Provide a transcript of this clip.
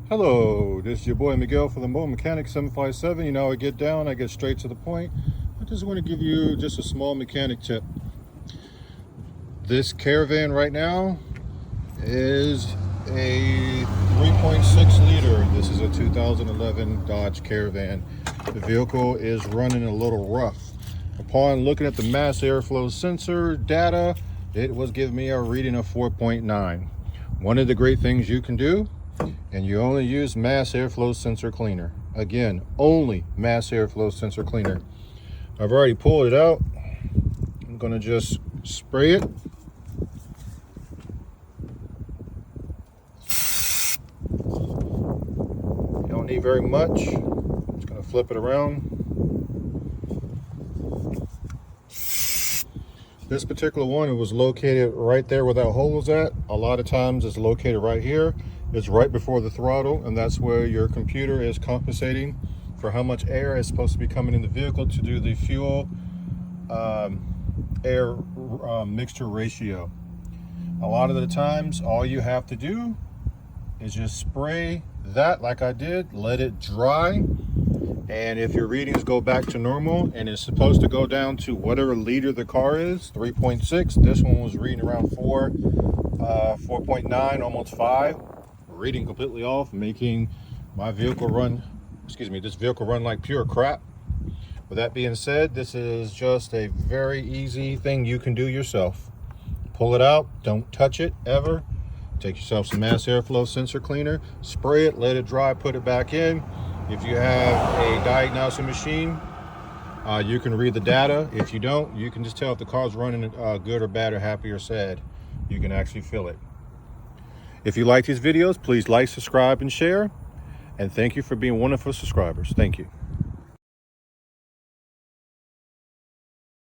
Hello, this is your boy Miguel for the Mobile Mechanic 757. You know, I get down, I get straight to the point. I just want to give you just a small mechanic tip. This Caravan right now is a 3.6 liter. This is a 2011 Dodge Caravan. The vehicle is running a little rough. Upon looking at the mass airflow sensor data, it was giving me a reading of 4.9. One of the great things you can do, and you only use mass airflow sensor cleaner. Again, only mass airflow sensor cleaner. I've already pulled it out. I'm gonna just spray it. You don't need very much. Just gonna flip it around. This particular one, it was located right there where that hole was at. A lot of times it's located right here. It's right before the throttle, and that's where your computer is compensating for how much air is supposed to be coming in the vehicle to do the fuel air mixture ratio. A lot of the times, all you have to do is just spray that like I did, let it dry, and if your readings go back to normal, and it's supposed to go down to whatever liter the car is, 3.6, this one was reading around 4.9, almost 5. Reading completely off, making my vehicle run, this vehicle run like pure crap. With that being said, this is just a very easy thing you can do yourself. Pull it out, don't touch it ever. Take yourself some mass airflow sensor cleaner, spray it, let it dry, put it back in. If you have a diagnosing machine, you can read the data. If you don't, you can just tell if the car's running good or bad or happy or sad. You can actually feel it. If you like these videos, please like, subscribe, and share. And thank you for being wonderful subscribers. Thank you.